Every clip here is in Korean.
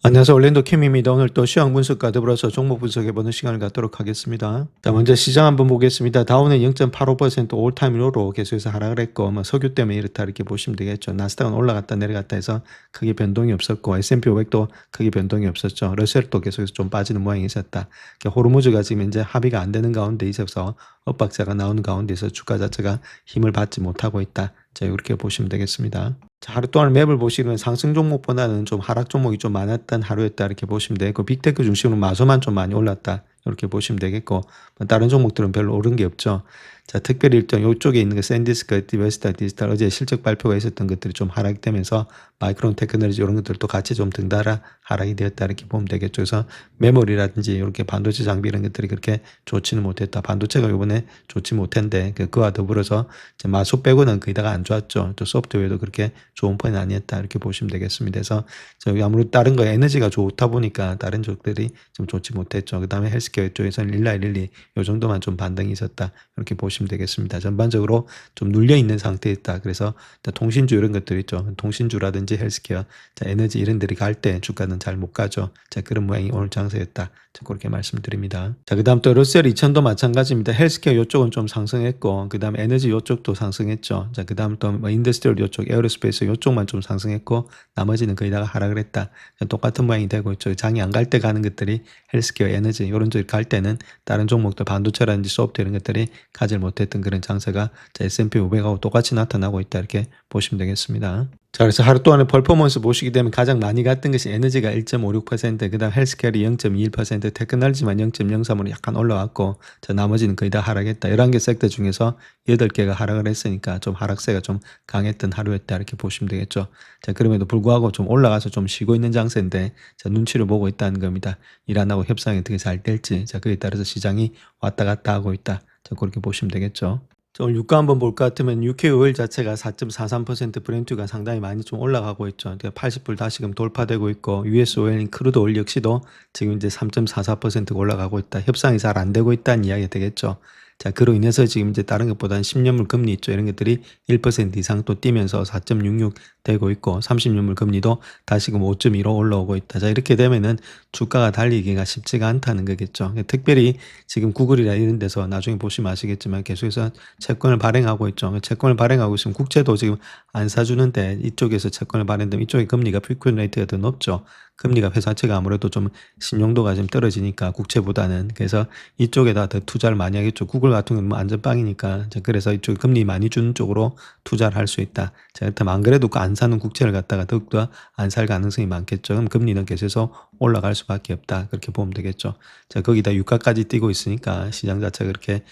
안녕하세요. 올랜도 킴입니다. 오늘 또 시황 분석과 더불어서 종목 분석해보는 시간을 갖도록 하겠습니다. 자, 먼저 시장 한번 보겠습니다. 다우는 0.85% 올타임 로로 계속해서 하락을 했고, 석유 때문에 이렇다 이렇게 보시면 되겠죠. 나스닥은 올라갔다 내려갔다 해서 크게 변동이 없었고, S&P 500도 크게 변동이 없었죠. 러셀도 계속해서 좀 빠지는 모양이 있었다. 호르무즈가 지금 이제 합의가 안 되는 가운데 있어서 엇박자가 나오는 가운데서 주가 자체가 힘을 받지 못하고 있다. 자, 이렇게 보시면 되겠습니다. 자, 하루 동안 맵을 보시면 상승 종목보다는 좀 하락 종목이 좀 많았던 하루였다 이렇게 보시면 되고, 빅테크 중심으로 마소만 좀 많이 올랐다 이렇게 보시면 되겠고, 다른 종목들은 별로 오른 게 없죠. 자, 특별히 일단 이쪽에 있는 그 샌디스크, 디버스타, 디지털 어제 실적 발표가 있었던 것들이 좀 하락이 되면서 마이크론 테크놀로지 이런 것들도 같이 좀 등달아 하락이 되었다 이렇게 보면 되겠죠. 그래서 메모리라든지 이렇게 반도체 장비 이런 것들이 그렇게 좋지는 못했다. 반도체가 이번에 좋지 못했는데 그와 더불어서 마소 빼고는 거의 다가 안 좋았죠. 또 소프트웨어도 그렇게 좋은 편이 아니었다 이렇게 보시면 되겠습니다. 그래서 저희 아무래도 다른 거 에너지가 좋다 보니까 다른 쪽들이 좀 좋지 못했죠. 그 다음에 헬스케어 쪽에서는 릴라이 이 정도만 좀 반등이 있었다 이렇게 보시면 되겠습니다. 전반적으로 좀 눌려 있는 상태였다. 그래서 통신주 이런 것들 있죠. 통신주라든지 헬스케어, 자, 에너지 이런 데를 갈 때 주가는 잘 못 가죠. 자, 그런 모양이 오늘 장세였다. 자, 그렇게 말씀드립니다. 자, 그 다음 또 러셀 2000도 마찬가지입니다. 헬스케어 이쪽은 좀 상승했고, 그 다음 에너지 이쪽도 상승했죠. 자, 그 다음 또 인더스트리얼 이쪽, 에어로스페이스 이쪽만 좀 상승했고, 나머지는 거의 다가 하락을 했다. 자, 똑같은 모양이 되고 있죠. 장이 안 갈 때 가는 것들이 헬스케어, 에너지 이런 쪽 갈 때는 다른 종목들 반도체라든지 소프트웨어 이런 것들이 가지 못했던 그런 장세가 S&P 500하고 똑같이 나타나고 있다 이렇게 보시면 되겠습니다. 자, 그래서 하루 동안의 퍼포먼스 보시게 되면 가장 많이 갔던 것이 에너지가 1.56%, 그 다음 헬스케어이 0.21%, 테크놀로지만 0.03으로 약간 올라왔고, 자, 나머지는 거의 다 하락했다. 11개 섹터 중에서 8개가 하락을 했으니까 좀 하락세가 좀 강했던 하루였다 이렇게 보시면 되겠죠. 자, 그럼에도 불구하고 좀 올라가서 좀 쉬고 있는 장세인데, 자, 눈치를 보고 있다는 겁니다. 이란하고 협상이 어떻게 잘 될지, 자, 그에 따라서 시장이 왔다 갔다 하고 있다. 자, 그렇게 보시면 되겠죠. 오늘 유가 한번 볼 것 같으면 UK 오일 자체가 4.43%, 브렌트가 상당히 많이 좀 올라가고 있죠. 80불 다시금 돌파되고 있고, US 오일인 크루드 오일 역시도 지금 이제 3.44% 올라가고 있다. 협상이 잘 안 되고 있다는 이야기가 되겠죠. 자, 그로 인해서 지금 이제 다른 것보다는 10년물 금리 있죠. 이런 것들이 1% 이상 또 뛰면서 4.66 되고 있고, 30년물 금리도 다시금 5.15 올라오고 있다. 자, 이렇게 되면은 주가가 달리기가 쉽지가 않다는 거겠죠. 특별히 지금 구글이나 이런 데서 나중에 보시면 아시겠지만 계속해서 채권을 발행하고 있죠. 채권을 발행하고 있으면 국채도 지금 안 사주는데 이쪽에서 채권을 발행되면 이쪽에 금리가 피크 레이트가 더 높죠. 금리가 회사채가 아무래도 좀 신용도가 좀 떨어지니까 국채보다는, 그래서 이쪽에다 더 투자를 많이 하겠죠. 구글 같은 경우는 안전빵이니까. 그래서 이쪽 금리 많이 주는 쪽으로 투자를 할 수 있다. 자, 그렇다면 안 그래도 안 사는 국채를 갖다가 더욱더 안 살 가능성이 많겠죠. 그럼 금리는 계속해서 올라갈 수밖에 없다. 그렇게 보면 되겠죠. 자, 거기다 유가까지 뛰고 있으니까 시장 자체가 그렇게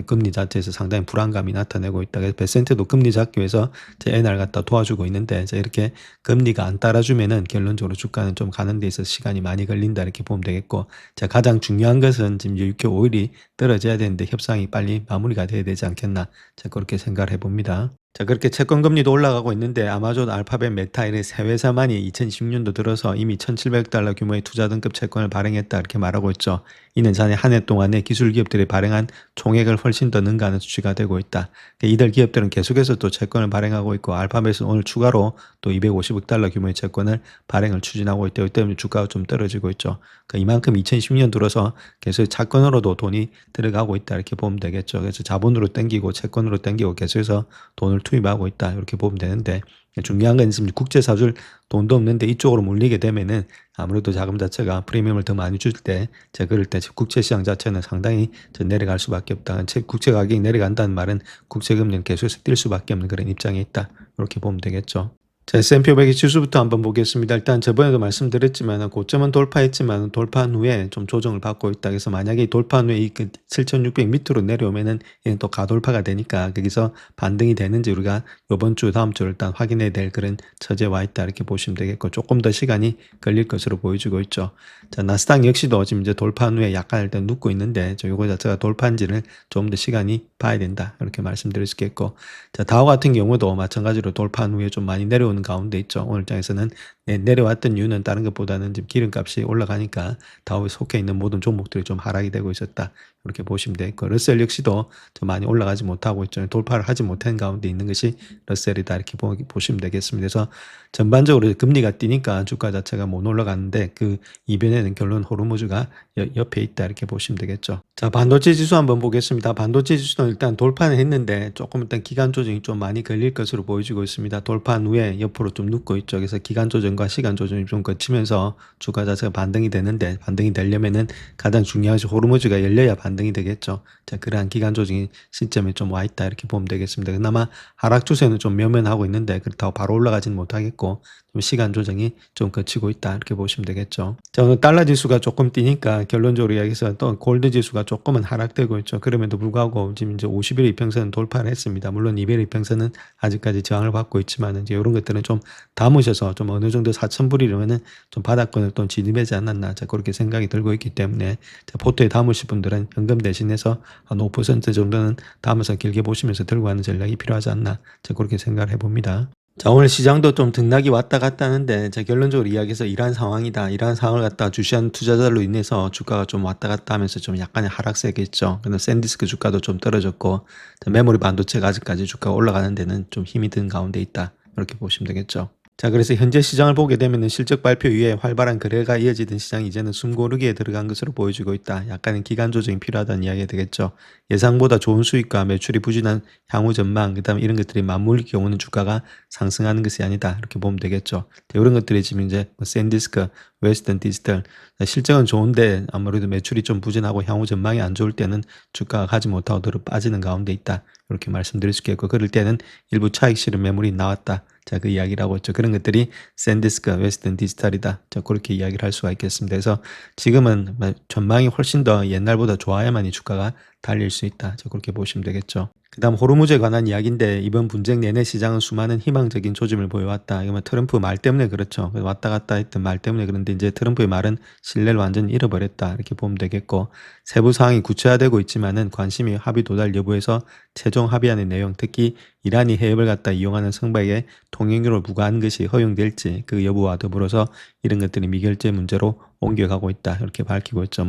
금리 자체에서 상당히 불안감이 나타내고 있다. 그래서 베센트도 금리 잡기 위해서 제 NR 갖다 도와주고 있는데, 자, 이렇게 금리가 안 따라주면은 결론적으로 주가는 좀 가는 데 있어서 시간이 많이 걸린다 이렇게 보면 되겠고, 자, 가장 중요한 것은 지금 UK 오일이 떨어져야 되는데 협상이 빨리 마무리가 돼야 되지 않겠나, 자, 그렇게 생각을 해봅니다. 자, 그렇게 채권 금리도 올라가고 있는데 아마존, 알파벳, 메타 이런 세 회사만이 2020년도 들어서 이미 1,700달러 규모의 투자 등급 채권을 발행했다 이렇게 말하고 있죠. 이는 자네 한 해 동안에 기술 기업들이 발행한 총액을 훨씬 더 능가하는 수치가 되고 있다. 이들 기업들은 계속해서 또 채권을 발행하고 있고, 알파벳은 오늘 추가로 또 250억 달러 규모의 채권을 발행을 추진하고 있기 때문에 주가가 좀 떨어지고 있죠. 이만큼 2010년 들어서 계속 채권으로도 돈이 들어가고 있다 이렇게 보면 되겠죠. 그래서 자본으로 땡기고 채권으로 땡기고 계속해서 돈을 투입하고 있다 이렇게 보면 되는데, 중요한 건 지금 국채 사줄 돈도 없는데 이쪽으로 몰리게 되면은 아무래도 자금 자체가 프리미엄을 더 많이 줄 때, 그럴 때 국채 시장 자체는 상당히 내려갈 수밖에 없다. 국채 가격이 내려간다는 말은 국채 금리는 계속해서 뛸 수밖에 없는 그런 입장에 있다 이렇게 보면 되겠죠. 자, S&P 500의 지수부터 한번 보겠습니다. 일단 저번에도 말씀드렸지만 고점은 돌파했지만 돌파한 후에 좀 조정을 받고 있다. 그래서 만약에 돌파한 후에 7,600 밑으로 내려오면은 얘는 또 가돌파가 되니까 거기서 반등이 되는지 우리가 이번 주 다음 주를 일단 확인해야 될 그런 처지에 와 있다 이렇게 보시면 되겠고, 조금 더 시간이 걸릴 것으로 보여지고 있죠. 자, 나스닥 역시도 지금 이제 돌파한 후에 약간 일단 눕고 있는데 요거 자체가 돌파인지를 좀 더 시간이 봐야 된다 이렇게 말씀드릴 수 있겠고, 자, 다우 같은 경우도 마찬가지로 돌파한 후에 좀 많이 내려오는 보는 가운데 있죠. 오늘 장에서는 내려왔던 이유는 다른 것보다는 지금 기름값이 올라가니까 다우에 속해 있는 모든 종목들이 좀 하락이 되고 있었다. 이렇게 보시면 되고 러셀 역시도 좀 많이 올라가지 못하고 있죠. 돌파를 하지 못한 가운데 있는 것이 러셀이다. 이렇게 보시면 되겠습니다. 그래서 전반적으로 금리가 뛰니까 주가 자체가 못 올라가는데 그 이변에는 결론 호르무즈가 옆에 있다. 이렇게 보시면 되겠죠. 자, 반도체 지수 한번 보겠습니다. 반도체 지수는 일단 돌파는 했는데 조금 일단 기간 조정이 좀 많이 걸릴 것으로 보여지고 있습니다. 돌파한 후에 옆으로 좀 눕고 있죠. 그래서 기간 조정과 시간 조정이 좀 거치면서 주가 자체가 반등이 되는데 반등이 되려면은 가장 중요한 것이 호르무즈가 열려야 반등이 되겠죠. 자, 그러한 기간 조정이 시점에 좀 와 있다. 이렇게 보면 되겠습니다. 그나마 하락 추세는 좀 면면하고 있는데 그렇다고 바로 올라가지는 못하겠고 좀 시간 조정이 좀 거치고 있다. 이렇게 보시면 되겠죠. 자, 오늘 달러 지수가 조금 뛰니까 결론적으로 이야기해서 또 골드 지수가 조금은 하락되고 있죠. 그럼에도 불구하고 지금 이제 50일 이평선은 돌파를 했습니다. 물론 200일 이평선은 아직까지 저항을 받고 있지만 이제 이런 것들은 좀 담으셔서 좀 어느 정도 4,000불이려면은 좀 바닥권을 또 진입하지 않았나. 자, 그렇게 생각이 들고 있기 때문에 자, 포트에 담으실 분들은 현금 대신해서 한 5% 정도는 담아서 길게 보시면서 들고 가는 전략이 필요하지 않나. 자, 그렇게 생각을 해봅니다. 자, 오늘 시장도 좀 등락이 왔다 갔다 하는데 자, 결론적으로 이야기해서 이러한 상황이다. 이러한 상황을 갖다 주시한 투자자로 인해서 주가가 좀 왔다 갔다 하면서 좀 약간의 하락세가 있죠. 그래서 샌디스크 주가도 좀 떨어졌고 자, 메모리 반도체가 아직까지 주가가 올라가는 데는 좀 힘이 든 가운데 있다. 이렇게 보시면 되겠죠. 자, 그래서 현재 시장을 보게 되면은 실적 발표 이후에 활발한 거래가 이어지던 시장이 이제는 숨고르기에 들어간 것으로 보여지고 있다. 약간의 기간 조정이 필요하다는 이야기가 되겠죠. 예상보다 좋은 수익과 매출이 부진한 향후 전망, 그다음에 이런 것들이 맞물릴 경우는 주가가 상승하는 것이 아니다. 이렇게 보면 되겠죠. 이런 것들이 지금 이제 샌디스크, 웨스턴 디지털 실적은 좋은데 아무래도 매출이 좀 부진하고 향후 전망이 안 좋을 때는 주가가 가지 못하고 들어 빠지는 가운데 있다. 이렇게 말씀드릴 수 있겠고 그럴 때는 일부 차익 실현 매물이 나왔다. 자, 그 이야기라고 했죠. 그런 것들이 샌디스크, 웨스턴 디지털이다. 자, 그렇게 이야기를 할 수가 있겠습니다. 그래서 지금은 전망이 훨씬 더 옛날보다 좋아야만 이 주가가 달릴 수 있다. 자, 그렇게 보시면 되겠죠. 그 다음 호르무즈에 관한 이야기인데 이번 분쟁 내내 시장은 수많은 희망적인 조짐을 보여왔다. 이건 트럼프 말 때문에 그렇죠. 왔다 갔다 했던 말 때문에 그런데 이제 트럼프의 말은 신뢰를 완전히 잃어버렸다. 이렇게 보면 되겠고 세부 사항이 구체화되고 있지만은 관심이 합의 도달 여부에서 최종 합의안의 내용 특히 이란이 해협을 갖다 이용하는 선박에 통행료를 부과하는 것이 허용될지 그 여부와 더불어서 이런 것들이 미결제 문제로 옮겨가고 있다. 이렇게 밝히고 있죠.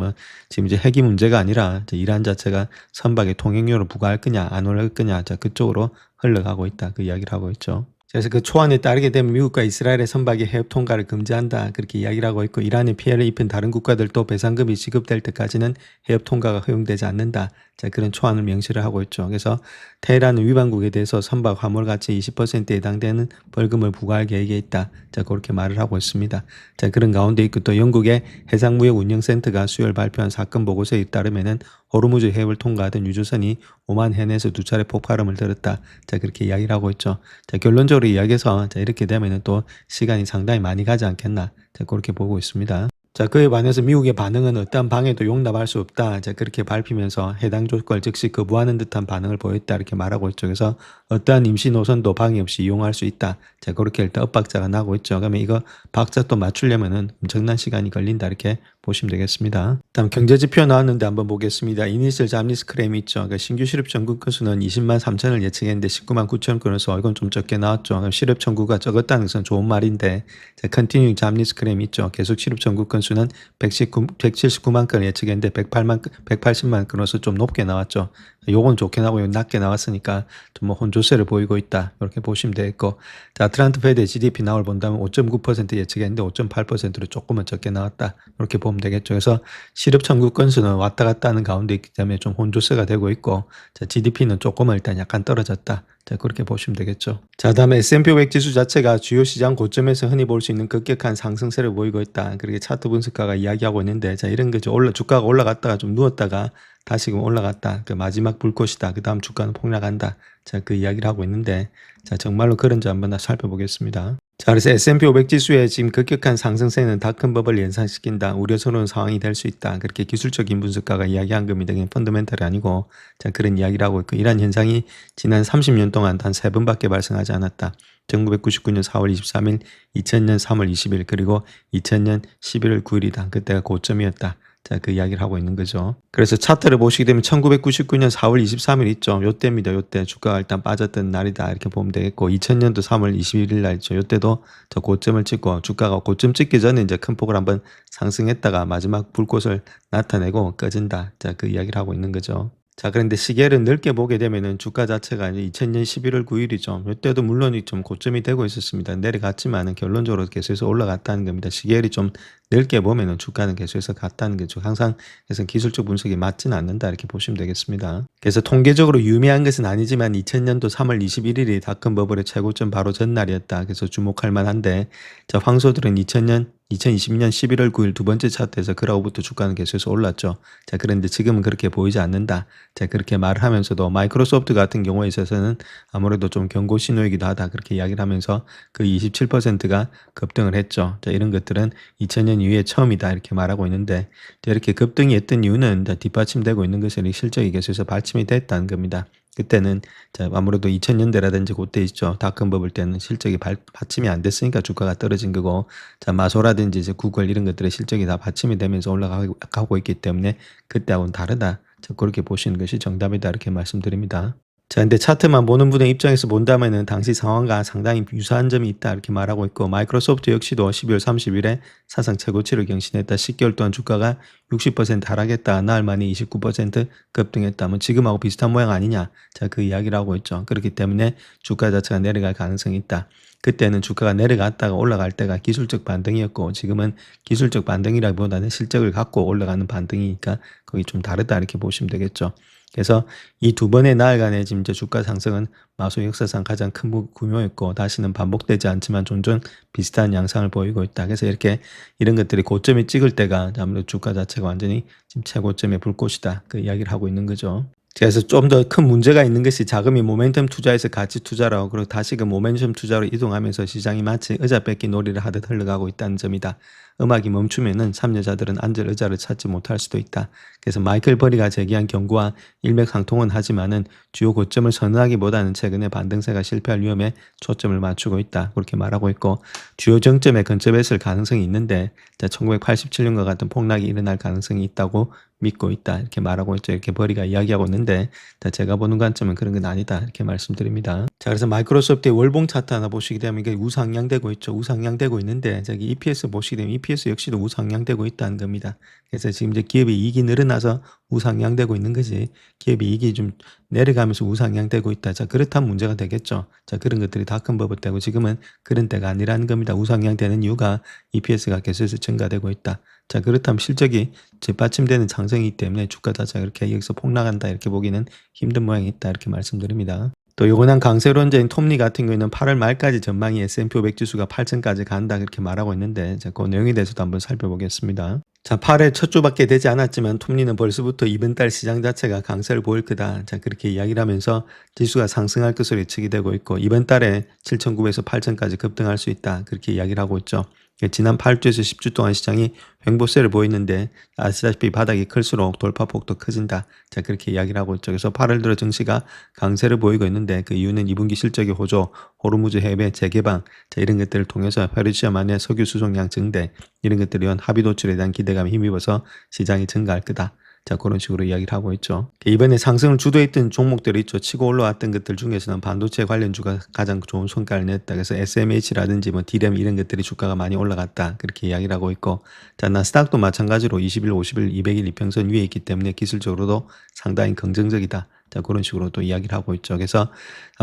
지금 이제 핵이 문제가 아니라 이제 이란 자체가 선박에 통행료를 부과할 거냐 안 할 거냐 자, 그쪽으로 흘러가고 있다. 그 이야기를 하고 있죠. 그래서 그 초안에 따르게 되면 미국과 이스라엘의 선박의 해협 통과를 금지한다. 그렇게 이야기를 하고 있고 이란이 피해를 입힌 다른 국가들도 배상금이 지급될 때까지는 해협 통과가 허용되지 않는다. 자, 그런 초안을 명시를 하고 있죠. 그래서 테헤란은 위반국에 대해서 선박 화물 가치 20%에 해당되는 벌금을 부과할 계획에 있다. 자, 그렇게 말을 하고 있습니다. 자, 그런 가운데 있고 또 영국의 해상무역운영센터가 수요일 발표한 사건 보고서에 따르면은 호르무즈 해협을 통과하던 유조선이 오만 해내에서 2차례 폭발음을 들었다. 자, 그렇게 이야기를 하고 있죠. 자, 결론적으로 이야기해서 자, 이렇게 되면은 또 시간이 상당히 많이 가지 않겠나. 자, 그렇게 보고 있습니다. 자, 그에 반해서 미국의 반응은 어떠한 방해도 용납할 수 없다. 자, 그렇게 밝히면서 해당 조건을 즉시 거부하는 듯한 반응을 보였다. 이렇게 말하고 있죠. 그래서 어떠한 임시 노선도 방해 없이 이용할 수 있다. 자, 그렇게 일단 엇박자가 나고 있죠. 그러면 이거 박자 또 맞추려면은 엄청난 시간이 걸린다. 이렇게 보시면 되겠습니다. 다음 경제지표 나왔는데 한번 보겠습니다. 이니셜 잡리스 크레임이 있죠. 그러니까 신규 실업 청구 건수는 20만 3천을 예측했는데 19만 9천 건에서 이건 좀 적게 나왔죠. 그럼 실업 청구가 적었다는 것은 좋은 말인데 컨티뉴 잡리스 크레임이 있죠. 계속 실업 청구 건수는 179만 건을 예측했는데 180만 건에서 좀 높게 나왔죠. 요건 좋게 나오고 낮게 나왔으니까 좀 혼조세를 보이고 있다. 이렇게 보시면 되겠고 자, 아틀란타 페드의 GDP 나올 본다면 5.9% 예측했는데 5.8%로 조금은 적게 나왔다. 이렇게 보면 되겠죠. 그래서 실업 청구 건수는 왔다 갔다 하는 가운데 있기 때문에 좀 혼조세가 되고 있고 자, GDP는 조금은 일단 약간 떨어졌다. 자, 그렇게 보시면 되겠죠. 자, 다음에 S&P 500 지수 자체가 주요 시장 고점에서 흔히 볼 수 있는 급격한 상승세를 보이고 있다. 그렇게 차트 분석가가 이야기하고 있는데 자, 이런 거죠. 주가가 올라갔다가 좀 누웠다가 다시금 올라갔다. 그 마지막 불꽃이다. 그 다음 주가는 폭락한다. 자, 그 이야기를 하고 있는데 자, 정말로 그런지 한번 살펴보겠습니다. 자, 그래서 S&P 500 지수의 지금 급격한 상승세는 다 큰 버블을 연상시킨다. 우려스러운 상황이 될 수 있다. 그렇게 기술적인 분석가가 이야기한 겁니다. 그냥 펀더멘탈이 아니고 자, 그런 이야기를 하고 있고 이러한 현상이 지난 30년 동안 단 3번밖에 발생하지 않았다. 1999년 4월 23일, 2000년 3월 20일, 그리고 2000년 11월 9일이다. 그때가 고점이었다. 자, 그 이야기를 하고 있는 거죠. 그래서 차트를 보시게 되면 1999년 4월 23일 있죠. 요때입니다. 요때 주가가 일단 빠졌던 날이다 이렇게 보면 되겠고 2000년도 3월 21일 날 있죠. 요때도 저 고점을 찍고 주가가 고점 찍기 전에 이제 큰 폭을 한번 상승했다가 마지막 불꽃을 나타내고 꺼진다. 자, 그 이야기를 하고 있는 거죠. 자, 그런데 시계를 넓게 보게 되면은 주가 자체가 이제 2000년 11월 9일이죠. 이때도 물론 좀 고점이 되고 있었습니다. 내려갔지만은 결론적으로 계속해서 올라갔다는 겁니다. 시계를 좀 넓게 보면은 주가는 계속해서 갔다는 거죠. 항상 그래서 기술적 분석이 맞지는 않는다 이렇게 보시면 되겠습니다. 그래서 통계적으로 유의미한 것은 아니지만 2000년도 3월 21일이 닷컴 버블의 최고점 바로 전날이었다. 그래서 주목할 만한데 자, 황소들은 2022년 11월 9일 두 번째 차트에서 그라우부터 주가는 계속해서 올랐죠. 자, 그런데 지금은 그렇게 보이지 않는다. 자, 그렇게 말을 하면서도 마이크로소프트 같은 경우에 있어서는 아무래도 좀 경고 신호이기도 하다. 그렇게 이야기를 하면서 그 27%가 급등을 했죠. 자, 이런 것들은 2000년 이후에 처음이다. 이렇게 말하고 있는데 자, 이렇게 급등이 했던 이유는 뒷받침되고 있는 것은 실적이 계속해서 받침이 됐다는 겁니다. 그때는 자, 아무래도 2000년대라든지 그때 있죠. 닷컴 버블 때는 실적이 받침이 안 됐으니까 주가가 떨어진 거고 자, 마소라든지 이제 구글 이런 것들의 실적이 다 받침이 되면서 올라가고 있기 때문에 그때하고는 다르다. 자, 그렇게 보시는 것이 정답이다. 이렇게 말씀드립니다. 자, 근데 차트만 보는 분의 입장에서 본다면은 당시 상황과 상당히 유사한 점이 있다 이렇게 말하고 있고 마이크로소프트 역시도 12월 30일에 사상 최고치를 경신했다. 10개월 동안 주가가 60% 하락했다. 나흘 만에 29% 급등했다. 지금하고 비슷한 모양 아니냐. 자, 그 이야기를 하고 있죠. 그렇기 때문에 주가 자체가 내려갈 가능성이 있다. 그때는 주가가 내려갔다가 올라갈 때가 기술적 반등이었고 지금은 기술적 반등이라기보다는 실적을 갖고 올라가는 반등이니까 거기 좀 다르다 이렇게 보시면 되겠죠. 그래서 이 두 번의 나흘간의 지금 이제 주가 상승은 마소 역사상 가장 큰 규모였고 다시는 반복되지 않지만 종종 비슷한 양상을 보이고 있다. 그래서 이렇게 이런 것들이 고점이 찍을 때가 아무래도 주가 자체가 완전히 지금 최고점의 불꽃이다. 그 이야기를 하고 있는 거죠. 그래서 좀 더 큰 문제가 있는 것이 자금이 모멘텀 투자에서 가치 투자라고 그리고 다시 그 모멘텀 투자로 이동하면서 시장이 마치 의자 뺏기 놀이를 하듯 흘러가고 있다는 점이다. 음악이 멈추면은 참여자들은 앉을 의자를 찾지 못할 수도 있다. 그래서 마이클 버리가 제기한 경고와 일맥상통은 하지만은 주요 고점을 선언하기보다는 최근에 반등세가 실패할 위험에 초점을 맞추고 있다. 그렇게 말하고 있고 주요 정점에 근접했을 가능성이 있는데 1987년과 같은 폭락이 일어날 가능성이 있다고 믿고 있다. 이렇게 말하고 있죠. 이렇게 버리가 이야기하고 있는데 제가 보는 관점은 그런 건 아니다. 이렇게 말씀드립니다. 자, 그래서 마이크로소프트의 월봉 차트 하나 보시게 되면 이게 우상향되고 있죠. 우상향되고 있는데 저기 EPS 보시게 되면 EPS 역시도 우상향되고 있다는 겁니다. 그래서 지금 이제 기업의 이익이 늘어나서 우상향되고 있는 거지 기업의 이익이 좀 내려가면서 우상향되고 있다. 자, 그렇다면 문제가 되겠죠. 자, 그런 것들이 닷컴 버블 때고 지금은 그런 때가 아니라는 겁니다. 우상향되는 이유가 EPS가 계속해서 증가되고 있다. 자, 그렇다면 실적이 뒷받침되는 장성이기 때문에 주가 자체가 이렇게 여기서 폭락한다 이렇게 보기는 힘든 모양이 있다 이렇게 말씀드립니다. 또 요번한 강세론자인 톱니 같은 경우에는 8월 말까지 전망이 S&P 500 지수가 8천까지 간다 그렇게 말하고 있는데 자, 그 내용에 대해서도 한번 살펴보겠습니다. 자, 8회 첫 주밖에 되지 않았지만 톱니는 벌써부터 이번 달 시장 자체가 강세를 보일 거다. 자, 그렇게 이야기를 하면서 지수가 상승할 것으로 예측이 되고 있고 이번 달에 7,900에서 8,000까지 급등할 수 있다. 그렇게 이야기를 하고 있죠. 지난 8주에서 10주 동안 시장이 횡보세를 보이는데 아시다시피 바닥이 클수록 돌파폭도 커진다. 자, 그렇게 이야기를 하고 있죠. 그래서 8월 들어 증시가 강세를 보이고 있는데 그 이유는 2분기 실적의 호조, 호르무즈 해외 재개방 자, 이런 것들을 통해서 페르시아 만의 석유 수송량 증대 이런 것들을 위한 합의 도출에 대한 기대감이 힘입어서 시장이 증가할 거다. 자, 그런 식으로 이야기를 하고 있죠. 이번에 상승을 주도했던 종목들이 있죠. 치고 올라왔던 것들 중에서는 반도체 관련주가 가장 좋은 성과를 냈다. 그래서 SMH라든지 뭐 D램 이런 것들이 주가가 많이 올라갔다. 그렇게 이야기를 하고 있고 자, 나스닥도 마찬가지로 20일, 50일, 200일 이평선 위에 있기 때문에 기술적으로도 상당히 긍정적이다. 자, 그런 식으로 또 이야기를 하고 있죠. 그래서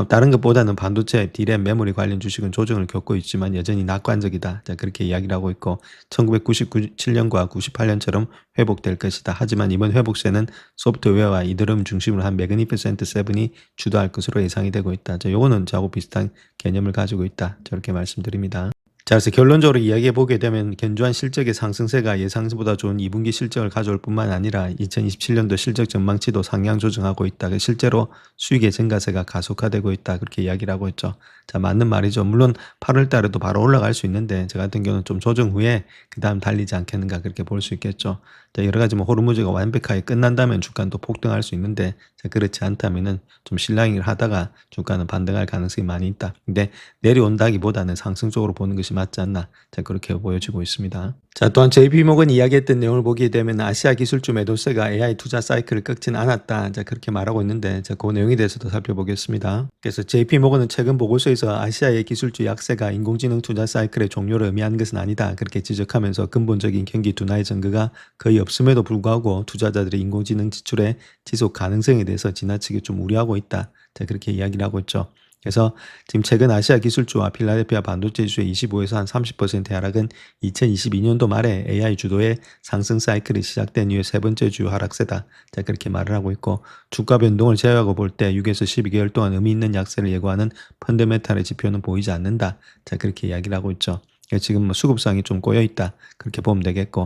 다른 것보다는 반도체, D램, 메모리 관련 주식은 조정을 겪고 있지만 여전히 낙관적이다. 자, 그렇게 이야기를 하고 있고 1997년과 98년처럼 회복될 것이다. 하지만 이번 회복세는 소프트웨어와 이더리움 중심으로 한 매그니피센트 7이 주도할 것으로 예상이 되고 있다. 자, 요거는 저하고 비슷한 개념을 가지고 있다. 저렇게 말씀드립니다. 자, 그래서 결론적으로 이야기해 보게 되면 견조한 실적의 상승세가 예상보다 좋은 2분기 실적을 가져올 뿐만 아니라 2027년도 실적 전망치도 상향 조정하고 있다. 실제로 수익의 증가세가 가속화되고 있다. 그렇게 이야기를 하고 있죠. 자, 맞는 말이죠. 물론 8월 달에도 바로 올라갈 수 있는데 저 같은 경우는 좀 조정 후에 그 다음 달리지 않겠는가 그렇게 볼 수 있겠죠. 자, 여러 가지 뭐 호르무즈가 완벽하게 끝난다면 주가는 또 폭등할 수 있는데 자, 그렇지 않다면은 좀 실랑이를 하다가 주가는 반등할 가능성이 많이 있다. 근데 내려온다기보다는 상승 쪽으로 보는 것이 맞지 않나. 자, 그렇게 보여지고 있습니다. 자, 또한 JP모건 이야기했던 내용을 보게 되면 아시아 기술주 매도세가 AI 투자 사이클을 꺾진 않았다. 자, 그렇게 말하고 있는데, 자, 그 내용에 대해서도 살펴보겠습니다. 그래서 JP모건은 최근 보고서에서 아시아의 기술주 약세가 인공지능 투자 사이클의 종료를 의미하는 것은 아니다. 그렇게 지적하면서 근본적인 경기 둔화의 증거가 거의 없음에도 불구하고 투자자들이 인공지능 지출의 지속 가능성에 대해서 지나치게 좀 우려하고 있다. 자, 그렇게 이야기를 하고 있죠. 그래서 지금 최근 아시아 기술주와 필라델피아 반도체 지수의 25에서 한 30% 하락은 2022년도 말에 AI 주도의 상승 사이클이 시작된 이후에 세 번째 주요 하락세다. 자, 그렇게 말을 하고 있고, 주가 변동을 제외하고 볼 때 6에서 12개월 동안 의미 있는 약세를 예고하는 펀더멘탈의 지표는 보이지 않는다. 자, 그렇게 이야기를 하고 있죠. 지금 뭐 수급상이 좀 꼬여 있다. 그렇게 보면 되겠고,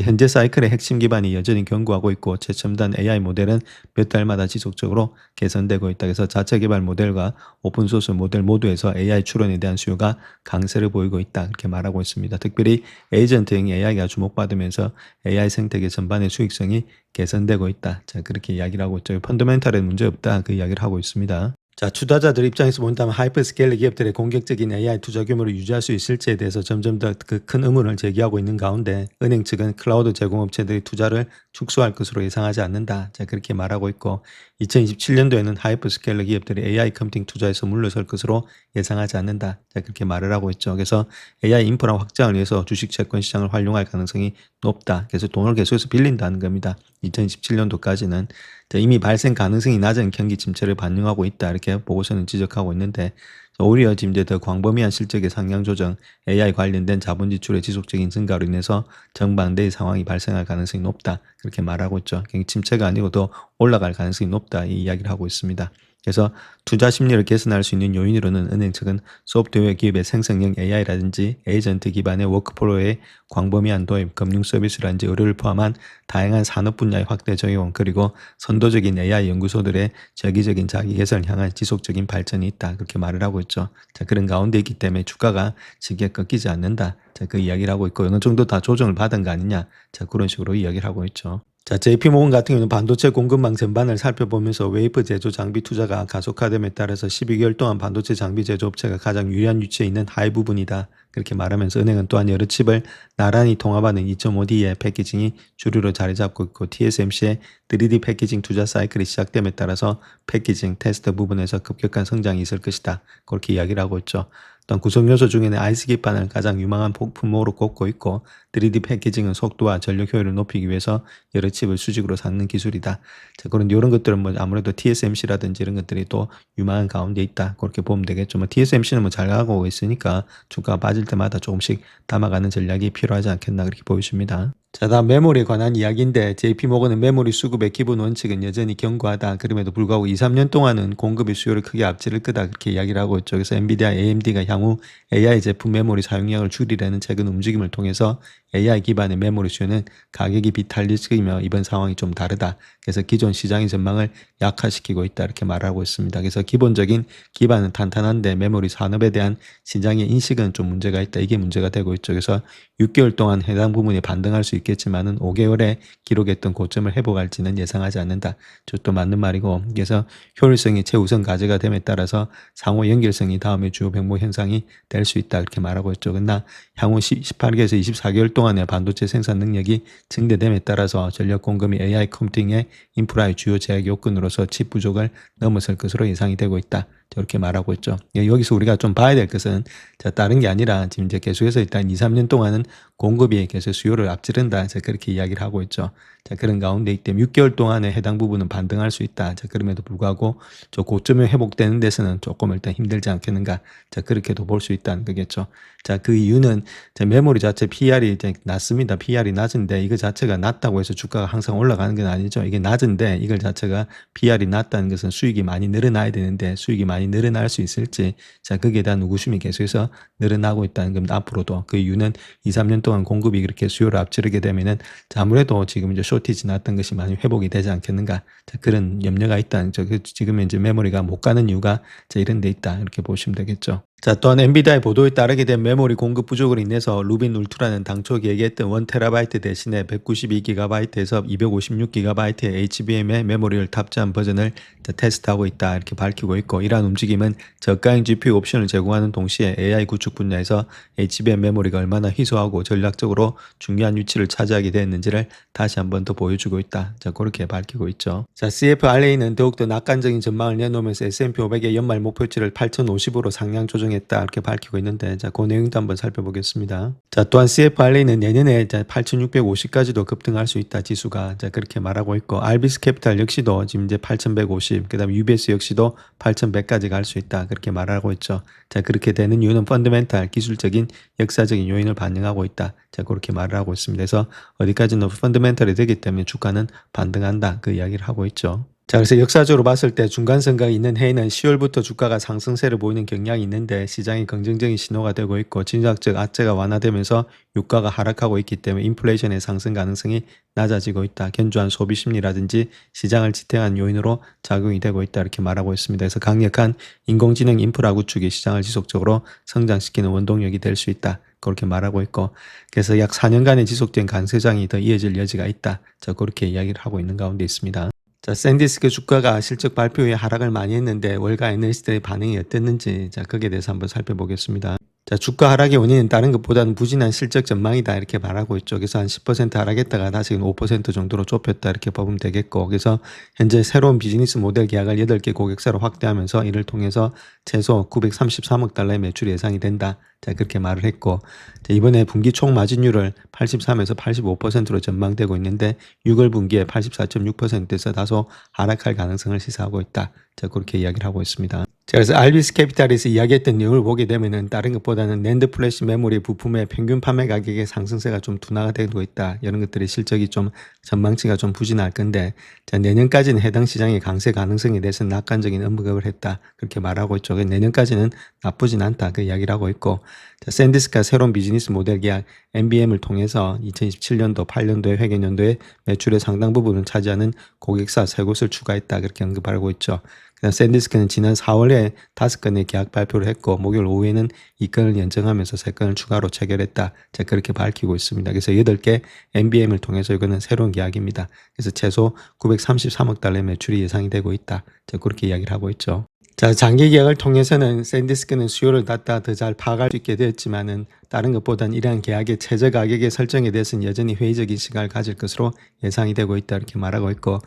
현재 사이클의 핵심 기반이 여전히 견고하고 있고, 최첨단 AI 모델은 몇 달마다 지속적으로 개선되고 있다. 그래서 자체 개발 모델과 오픈소스 모델 모두에서 AI 추론에 대한 수요가 강세를 보이고 있다. 그렇게 말하고 있습니다. 특별히 에이전트형 AI가 주목받으면서 AI 생태계 전반의 수익성이 개선되고 있다. 자, 그렇게 이야기를 하고 있죠. 펀더멘탈에 문제 없다. 그 이야기를 하고 있습니다. 자, 투자자들 입장에서 본다면 하이퍼스케일러 기업들의 공격적인 AI 투자 규모를 유지할 수 있을지에 대해서 점점 더 그 큰 의문을 제기하고 있는 가운데, 은행 측은 클라우드 제공업체들이 투자를 축소할 것으로 예상하지 않는다. 자, 그렇게 말하고 있고, 2027년도에는 하이퍼스케일러 기업들이 AI 컴퓨팅 투자에서 물러설 것으로 예상하지 않는다. 자, 그렇게 말을 하고 있죠. 그래서 AI 인프라 확장을 위해서 주식 채권 시장을 활용할 가능성이 높다. 그래서 돈을 계속해서 빌린다는 겁니다. 2027년도까지는 이미 발생 가능성이 낮은 경기 침체를 반영하고 있다. 이렇게 보고서는 지적하고 있는데, 오히려 지금 더 광범위한 실적의 상향 조정, AI 관련된 자본 지출의 지속적인 증가로 인해서 정반대의 상황이 발생할 가능성이 높다. 그렇게 말하고 있죠. 경기 침체가 아니고 더 올라갈 가능성이 높다. 이 이야기를 하고 있습니다. 그래서 투자 심리를 개선할 수 있는 요인으로는 은행 측은 소프트웨어 기업의 생성형 AI라든지 에이전트 기반의 워크플로우의 광범위한 도입, 금융 서비스라든지 의료를 포함한 다양한 산업 분야의 확대 적용, 그리고 선도적인 AI 연구소들의 저기적인 자기 개선을 향한 지속적인 발전이 있다. 그렇게 말을 하고 있죠. 자, 그런 가운데 있기 때문에 주가가 쉽게 꺾이지 않는다. 자, 그 이야기를 하고 있고, 어느 정도 다 조정을 받은 거 아니냐. 자, 그런 식으로 이야기를 하고 있죠. 자, JP모건 같은 경우는 반도체 공급망 전반을 살펴보면서 웨이퍼 제조 장비 투자가 가속화됨에 따라서 12개월 동안 반도체 장비 제조업체가 가장 유리한 위치에 있는 하이 부분이다. 그렇게 말하면서 은행은 또한 여러 칩을 나란히 통합하는 2.5D의 패키징이 주류로 자리 잡고 있고, TSMC의 3D 패키징 투자 사이클이 시작됨에 따라서 패키징 테스트 부분에서 급격한 성장이 있을 것이다. 그렇게 이야기를 하고 있죠. 또한 구성 요소 중에는 IC 기판을 가장 유망한 부품으로 꼽고 있고, 3D 패키징은 속도와 전력 효율을 높이기 위해서 여러 칩을 수직으로 쌓는 기술이다. 자, 그런 이런 것들은 뭐 아무래도 TSMC라든지 이런 것들이 또 유망한 가운데 있다. 그렇게 보면 되겠죠. 뭐 TSMC는 뭐 잘 나가고 있으니까 주가가 빠질 때마다 조금씩 담아가는 전략이 필요하지 않겠나 그렇게 보여집니다. 자, 다음 메모리에 관한 이야기인데, JP모건은 메모리 수급의 기본 원칙은 여전히 견고하다. 그럼에도 불구하고 2, 3년 동안은 공급이 수요를 크게 앞지를 거다. 그렇게 이야기를 하고 있죠. 그래서 엔비디아, AMD가 향후 AI 제품 메모리 사용량을 줄이려는 최근 움직임을 통해서 AI 기반의 메모리 수요는 가격이 비탈리스크이며 이번 상황이 좀 다르다. 그래서 기존 시장의 전망을 약화시키고 있다. 이렇게 말하고 있습니다. 그래서 기본적인 기반은 탄탄한데 메모리 산업에 대한 시장의 인식은 좀 문제가 있다. 이게 문제가 되고 있죠. 그래서 6개월 동안 해당 부분이 반등할 수 있겠지만은 5개월에 기록했던 고점을 회복할지는 예상하지 않는다. 저도 맞는 말이고, 그래서 효율성이 최우선 과제가 됨에 따라서 상호 연결성이 다음의 주요 변목 현상이 될 수 있다. 이렇게 말하고 있죠. 그러나 향후 18개에서 24개월 동안의 반도체 생산 능력이 증대됨에 따라서 전력 공급이 AI 컴퓨팅의 인프라의 주요 제약 요건으로서 칩 부족을 넘어설 것으로 예상이 되고 있다. 저렇게 말하고 있죠. 여기서 우리가 좀 봐야 될 것은, 자, 다른 게 아니라 지금 이제 계속해서 일단 2, 3년 동안은 공급이 계속 수요를 앞지른다. 자, 그렇게 이야기를 하고 있죠. 자, 그런 가운데 있기 때문에 6개월 동안에 해당 부분은 반등할 수 있다. 자, 그럼에도 불구하고 저 고점이 회복되는 데서는 조금 일단 힘들지 않겠는가. 자, 그렇게도 볼 수 있다는 거겠죠. 자, 그 이유는 메모리 자체 PR이 이제 낮습니다. PR이 낮은데 이거 자체가 낮다고 해서 주가가 항상 올라가는 건 아니죠. 이게 낮은데 이걸 자체가 PR이 낮다는 것은 수익이 많이 늘어나야 되는데 수익이 많이 늘어날 수 있을지, 자, 거기에 대한 의구심이 계속해서 늘어나고 있다는 겁니다. 앞으로도 그 이유는 2, 3년 동안 공급이 그렇게 수요를 앞지르게 되면은 아무래도 지금 이제 쇼티지 났던 것이 많이 회복이 되지 않겠는가. 자, 그런 염려가 있다는 저 지금 이제 메모리가 못 가는 이유가 자, 이런 데 있다. 이렇게 보시면 되겠죠. 자, 또한 엔비디아의 보도에 따르게 된 메모리 공급 부족으로 인해서 루빈 울트라는 당초 얘기했던 1TB 대신에 192GB에서 256GB의 HBM의 메모리를 탑재한 버전을 테스트하고 있다 이렇게 밝히고 있고, 이러한 움직임은 저가형 GPU 옵션을 제공하는 동시에 AI 구축 분야에서 HBM 메모리가 얼마나 희소하고 전략적으로 중요한 위치를 차지하게 되었는지를 다시 한번 더 보여주고 있다. 자, 그렇게 밝히고 있죠. 자, CFRA는 더욱더 낙관적인 전망을 내놓으면서 S&P 500의 연말 목표치를 8,050으로 상향 조정했다 이렇게 밝히고 있는데, 자, 그 내용도 한번 살펴보겠습니다. 자, 또한 CFRA는 내년에 8,650까지도 급등할 수 있다 지수가, 자, 그렇게 말하고 있고, RBC 캐피탈 역시도 지금 이제 8,150, 그다음 UBS 역시도 8,100까지 갈 수 있다 그렇게 말하고 있죠. 자, 그렇게 되는 이유는 펀더멘탈 기술적인 역사적인 요인을 반영하고 있다. 자, 그렇게 말을 하고 있습니다. 그래서 어디까지는 펀더멘탈이 되기 때문에 주가는 반등한다 그 이야기를 하고 있죠. 자, 그래서 역사적으로 봤을 때 중간선거가 있는 해에는 10월부터 주가가 상승세를 보이는 경향이 있는데 시장이 긍정적인 신호가 되고 있고, 진작적 악재가 완화되면서 유가가 하락하고 있기 때문에 인플레이션의 상승 가능성이 낮아지고 있다. 견조한 소비 심리라든지 시장을 지탱한 요인으로 작용이 되고 있다 이렇게 말하고 있습니다. 그래서 강력한 인공지능 인프라 구축이 시장을 지속적으로 성장시키는 원동력이 될 수 있다. 그렇게 말하고 있고, 그래서 약 4년간의 지속된 강세장이 더 이어질 여지가 있다. 자, 그렇게 이야기를 하고 있는 가운데 있습니다. 자, 샌디스크 주가가 실적 발표 후에 하락을 많이 했는데 월가 애널리스트의 반응이 어땠는지, 자, 거기에 대해서 한번 살펴보겠습니다. 자, 주가 하락의 원인은 다른 것보다는 부진한 실적 전망이다 이렇게 말하고 있죠. 그래서 한 10% 하락했다가 다시금 5% 정도로 좁혔다 이렇게 보면 되겠고, 그래서 현재 새로운 비즈니스 모델 계약을 8개 고객사로 확대하면서 이를 통해서 최소 933억 달러의 매출이 예상이 된다. 자, 그렇게 말을 했고, 자, 이번에 분기 총 마진율을 83에서 85%로 전망되고 있는데 6월 분기에 84.6%에서 다소 하락할 가능성을 시사하고 있다. 자, 그렇게 이야기를 하고 있습니다. 자, 그래서 RBC 캐피탈에서 이야기했던 내용을 보게 되면은 다른 것보다는 낸드 플래시 메모리 부품의 평균 판매 가격의 상승세가 좀 둔화가 되고 있다. 이런 것들이 실적이 좀 전망치가 좀 부진할 건데, 자, 내년까지는 해당 시장의 강세 가능성에 대해서 낙관적인 언급을 했다. 그렇게 말하고 있죠. 내년까지는 나쁘진 않다. 그 이야기를 하고 있고, 자, 샌디스크가 새로운 비즈니스 모델 계약 NBM을 통해서 2027년도, 8년도에 회계년도에 매출의 상당 부분을 차지하는 고객사 3곳을 추가했다. 그렇게 언급하고 있죠. 그다음 샌디스크는 지난 4월에 5건의 계약 발표를 했고, 목요일 오후에는 2건을 연장하면서 3건을 추가로 체결했다. 자, 그렇게 밝히고 있습니다. 그래서 8개 NBM을 통해서 이거는 새로운 계약입니다. 그래서 최소 933억 달러의 매출이 예상이 되고 있다. 자, 그렇게 이야기를 하고 있죠. 자, 장기 계약을 통해서는 샌디스크는 수요를 더 잘 파악할 수 있게 되었지만은 다른 것보다는 이러한 계약의 최저 가격의 설정에 대해서는 여전히 회의적인 시각을 가질 것으로 예상이 되고 있다 이렇게 말하고 있고,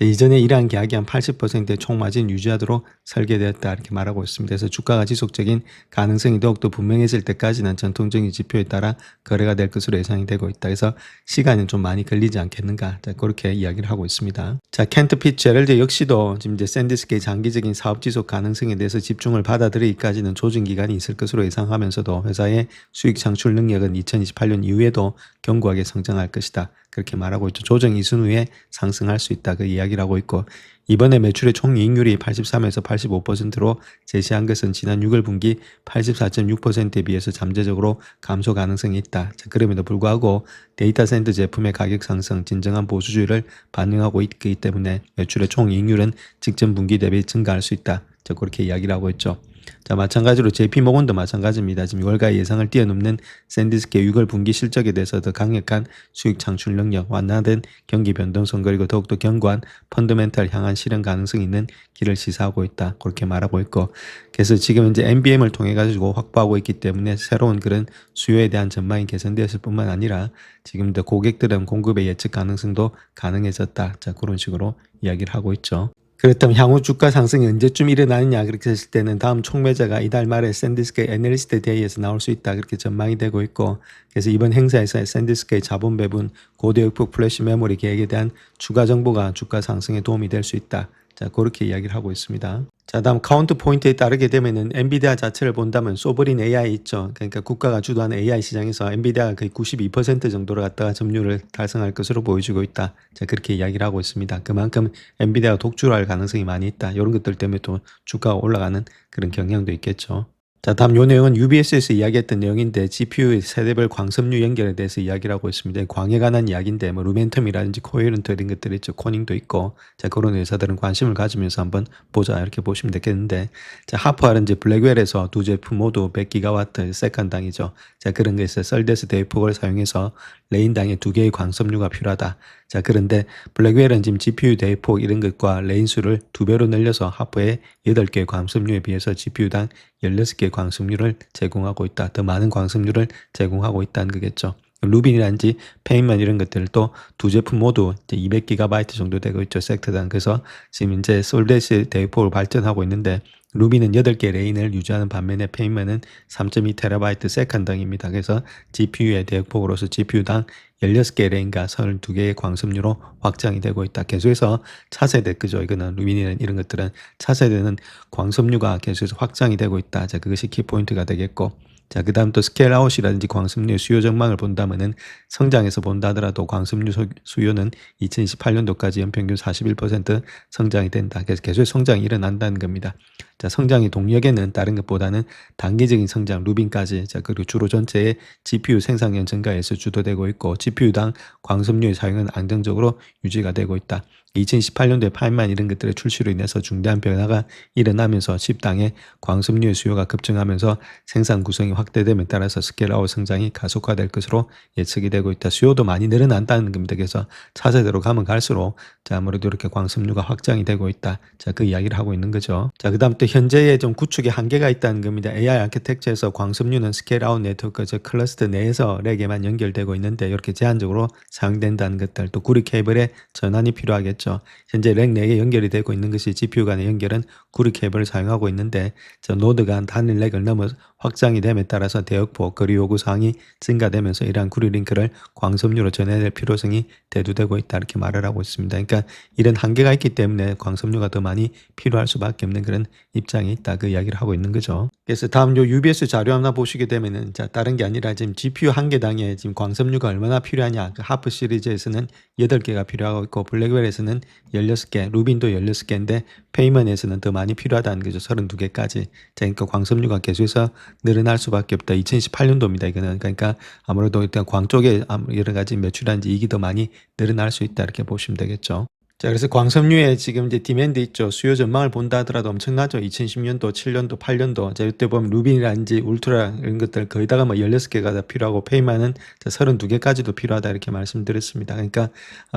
이전에 이러한 계약이 한 80%의 총마진 유지하도록 설계되었다 이렇게 말하고 있습니다. 그래서 주가가 지속적인 가능성이 더욱더 분명해질 때까지는 전통적인 지표에 따라 거래가 될 것으로 예상이 되고 있다. 그래서 시간은 좀 많이 걸리지 않겠는가, 자, 그렇게 이야기를 하고 있습니다. 자, 켄트 피츠제럴드 역시도 지금 이제 샌디스크의 장기적인 사업 지속 가능성에 대해서 집중을 받아들이기까지는 조정 기간이 있을 것으로 예상하면서도 회사의 수익 창출 능력은 2028년 이후에도 견고하게 성장할 것이다. 그렇게 말하고 있죠. 조정 이순 후에 상승할 수 있다. 그 이야기를 하고 있고, 이번에 매출의 총이익률이 83에서 85%로 제시한 것은 지난 6월 분기 84.6%에 비해서 잠재적으로 감소 가능성이 있다. 자, 그럼에도 불구하고 데이터 센터 제품의 가격 상승, 진정한 보수주의를 반영하고 있기 때문에 매출의 총이익률은 직전 분기 대비 증가할 수 있다. 자, 그렇게 이야기를 하고 있죠. 자, 마찬가지로 JP모건도 마찬가지입니다. 지금 월가의 예상을 뛰어넘는 샌디스크의 6월 분기 실적에 대해서 더 강력한 수익 창출 능력, 완화된 경기 변동성, 그리고 더욱더 견고한 펀더멘탈 향한 실현 가능성이 있는 길을 시사하고 있다. 그렇게 말하고 있고, 그래서 지금 이제 NBM을 통해 가지고 확보하고 있기 때문에 새로운 그런 수요에 대한 전망이 개선되었을 뿐만 아니라 지금도 고객들은 공급의 예측 가능성도 가능해졌다. 자, 그런 식으로 이야기를 하고 있죠. 그렇다면 향후 주가 상승이 언제쯤 일어나느냐 그렇게 했을 때는 다음 촉매자가 이달 말에 샌디스크의 애널리스트 데이에서 나올 수 있다 그렇게 전망이 되고 있고, 그래서 이번 행사에서 샌디스크의 자본 배분, 고대역폭 플래시 메모리 계획에 대한 추가 정보가 주가 상승에 도움이 될 수 있다. 자, 그렇게 이야기를 하고 있습니다. 자, 다음 카운트 포인트에 따르게 되면은 엔비디아 자체를 본다면 소버린 AI 있죠. 그러니까 국가가 주도하는 AI 시장에서 엔비디아가 거의 92% 정도로 갖다가 점유율을 달성할 것으로 보여지고 있다. 자, 그렇게 이야기를 하고 있습니다. 그만큼 엔비디아가 독주할 가능성이 많이 있다. 이런 것들 때문에 또 주가가 올라가는 그런 경향도 있겠죠. 자, 다음 요 내용은 UBS에서 이야기했던 내용인데 GPU 세대별 광섬유 연결에 대해서 이야기를 하고 있습니다. 광에 관한 이야기인데 뭐 루멘텀이라든지 코헤런트 이런 것들이 있죠. 코닝도 있고 자 그런 회사들은 관심을 가지면서 한번 보자 이렇게 보시면 되겠는데 자 하프알은 블랙웰에서 두 제품 모두 100기가와트 세컨당이죠. 자 그런 것에서 썰데스 대폭을 사용해서 레인당에 2개의 광섬유가 필요하다. 자 그런데 블랙웰은 지금 GPU 대폭 이런 것과 레인 수를 2배로 늘려서 하프의 8개의 광섬유에 비해서 GPU당 16개의 광섬유를 제공하고 있다. 더 많은 광섬유를 제공하고 있다는 거겠죠. 루빈이란지 페인만 이런 것들도 두 제품 모두 이제 200GB 정도 되고 있죠. 섹터당. 그래서 지금 이제 솔데스 대폭으로 발전하고 있는데 루비는 8개 레인을 유지하는 반면에 페인만은 3.2TB 세컨당입니다. 그래서 GPU의 대폭으로서 GPU당 16개 레인과 32개의 광섬유로 확장이 되고 있다. 계속해서 차세대 그죠. 이거는 루빈이나 이런 것들은 차세대는 광섬유가 계속해서 확장이 되고 있다. 자, 그것이 키포인트가 되겠고 자, 그 다음 또 스케일아웃이라든지 광섬유 수요 전망을 본다면은 성장에서 본다 하더라도 광섬유 수요는 2028년도까지 연평균 41% 성장이 된다. 그래서 계속 성장이 일어난다는 겁니다. 자, 성장의 동력에는 다른 것보다는 단기적인 성장, 루빈까지, 자, 그리고 주로 전체의 GPU 생산량 증가에서 주도되고 있고, GPU당 광섬유의 사용은 안정적으로 유지가 되고 있다. 2018년도에 파인만 이런 것들의 출시로 인해서 중대한 변화가 일어나면서 칩당의 광섬유의 수요가 급증하면서 생산 구성이 확대됨에 따라서 스케일아웃 성장이 가속화될 것으로 예측이 되고 있다. 수요도 많이 늘어난다는 겁니다. 그래서 차세대로 가면 갈수록 자, 아무래도 이렇게 광섬유가 확장이 되고 있다. 자, 그 이야기를 하고 있는 거죠. 자, 그 다음 또 현재의 좀 구축의 한계가 있다는 겁니다. AI 아키텍처에서 광섬유는 스케일아웃 네트워크, 즉 클러스터 내에서 렉에만 연결되고 있는데 이렇게 제한적으로 사용된다는 것들, 또 구리 케이블의 전환이 필요하겠죠. 현재 렉 4개 연결이 되고 있는 것이 GPU 간의 연결은 구리 케이블을 사용하고 있는데 저 노드 간 단일 렉을 넘어 확장이 됨에 따라서 대역폭, 거리 요구 사항이 증가되면서 이러한 구리 링크를 광섬유로 전해야 될 필요성이 대두되고 있다 이렇게 말을 하고 있습니다. 그러니까 이런 한계가 있기 때문에 광섬유가 더 많이 필요할 수밖에 없는 그런 입장이 있다 그 이야기를 하고 있는 거죠. 그래서 다음 요 UBS 자료 하나 보시게 되면은 자 다른 게 아니라 지금 GPU 한 개당에 지금 광섬유가 얼마나 필요하냐. 그 하프 시리즈에서는 8개가 필요하고 있고 블랙웰에서는 16개, 루빈도 16개인데 페이먼에서는 더 많이 필요하다는 거죠. 32개까지. 자, 그러니까 광섬유가 계속해서 늘어날 수밖에 없다. 2018년도입니다. 이거는 그러니까 아무래도 일단 광 쪽에 여러 가지 매출한지 이익이 더 많이 늘어날 수 있다 이렇게 보시면 되겠죠. 자, 그래서 광섬유에 지금 이제 디맨드 있죠. 수요 전망을 본다 하더라도 엄청나죠. 2010년도, 7년도, 8년도. 자, 이때 보면 루빈이라든지 울트라 이런 것들 거의 다가 뭐 16개가 다 필요하고 페이만은 32개까지도 필요하다 이렇게 말씀드렸습니다. 그러니까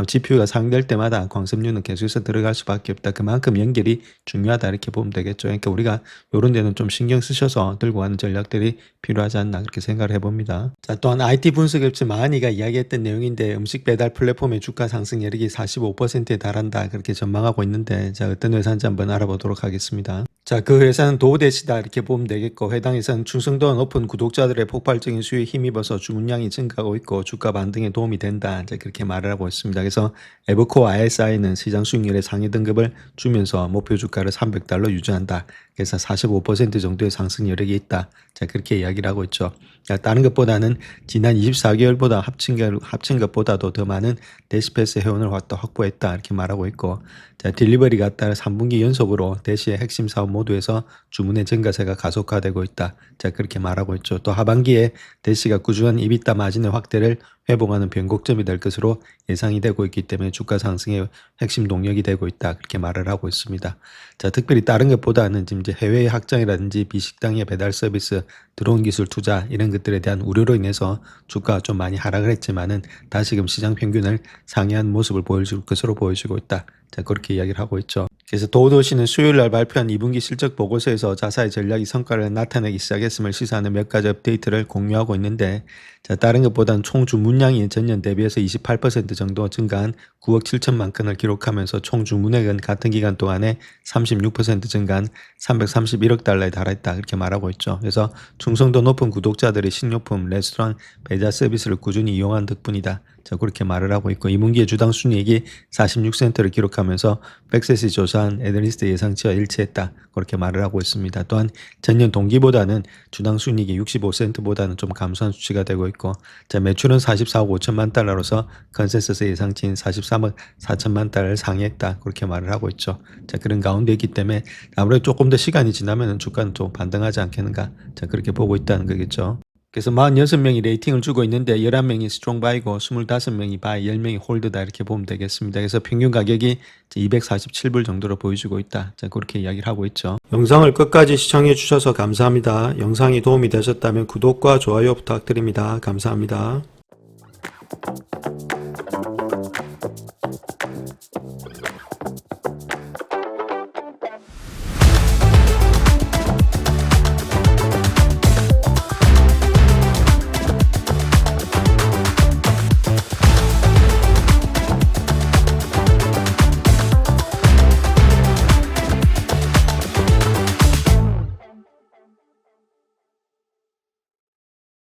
GPU가 사용될 때마다 광섬유는 계속해서 들어갈 수밖에 없다. 그만큼 연결이 중요하다 이렇게 보면 되겠죠. 그러니까 우리가 이런 데는 좀 신경 쓰셔서 들고 가는 전략들이 필요하지 않나 그렇게 생각을 해봅니다. 자, 또한 IT 분석업체 마하니가 이야기했던 내용인데 음식 배달 플랫폼의 주가 상승 여력이 45%에 달한다 그렇게 전망하고 있는데 자 어떤 회사인지 한번 알아보도록 하겠습니다. 자, 그 회사는 도우대시다 이렇게 보면 되겠고 해당 회사는 충성도가 높은 구독자들의 폭발적인 수요에 힘입어서 주문량이 증가하고 있고 주가 반등에 도움이 된다 이제 그렇게 말을 하고 있습니다. 그래서 에버코어 ISI는 시장 수익률의 상위 등급을 주면서 목표 주가를 $300 유지한다. 그래서 45% 정도의 상승 여력이 있다. 자, 그렇게 이야기를 하고 있죠. 자, 다른 것보다는 지난 24개월보다 합친 것보다도 더 많은 대시패스 회원을 확보했다. 이렇게 말하고 있고, 자, 딜리버리가 따라 3분기 연속으로 대시의 핵심 사업 모두에서 주문의 증가세가 가속화되고 있다. 자, 그렇게 말하고 있죠. 또 하반기에 대시가 꾸준한 EBITDA 마진의 확대를 회복하는 변곡점이 될 것으로 예상이 되고 있기 때문에 주가 상승의 핵심 동력이 되고 있다. 그렇게 말을 하고 있습니다. 자, 특별히 다른 것보다는 지금 이제 해외의 확장이라든지 비식당의 배달 서비스, 드론 기술 투자 이런 것들에 대한 우려로 인해서 주가가 좀 많이 하락을 했지만은 다시금 시장 평균을 상회한 모습을 보여줄 것으로 보여지고 있다. 자, 그렇게 이야기를 하고 있죠. 그래서 도우도시는 수요일 날 발표한 2분기 실적 보고서에서 자사의 전략이 성과를 나타내기 시작했음을 시사하는 몇 가지 업데이트를 공유하고 있는데 자, 다른 것보다는 총 주문량이 전년 대비해서 28% 정도 증가한 9억 7천만 건을 기록하면서 총 주문액은 같은 기간 동안에 36% 증가한 331억 달러에 달했다. 그렇게 말하고 있죠. 그래서 충성도 높은 구독자들이 식료품, 레스토랑, 배달 서비스를 꾸준히 이용한 덕분이다. 자, 그렇게 말을 하고 있고 2분기의 주당 순이익이 46센트를 기록하면서 백셋이 조사한 애널리스트 예상치와 일치했다. 그렇게 말을 하고 있습니다. 또한 전년 동기보다는 주당 순이익이 65센트보다는 좀 감소한 수치가 되고 있고 자, 매출은 44억 5천만 달러로서 컨센서스 예상치인 43억 4천만 달러를 상회했다. 그렇게 말을 하고 있죠. 자, 그런 가운데 있기 때문에 아무래도 조금 더 시간이 지나면 주가는 좀 반등하지 않겠는가. 자, 그렇게 보고 있다는 거겠죠. 그래서 46명이 레이팅을 주고 있는데 11명이 스트롱 바이고 25명이 바이, 10명이 홀드다 이렇게 보면 되겠습니다. 그래서 평균 가격이 247불 정도로 보여주고 있다. 자, 그렇게 이야기를 하고 있죠. 영상을 끝까지 시청해 주셔서 감사합니다. 영상이 도움이 되셨다면 구독과 좋아요 부탁드립니다. 감사합니다.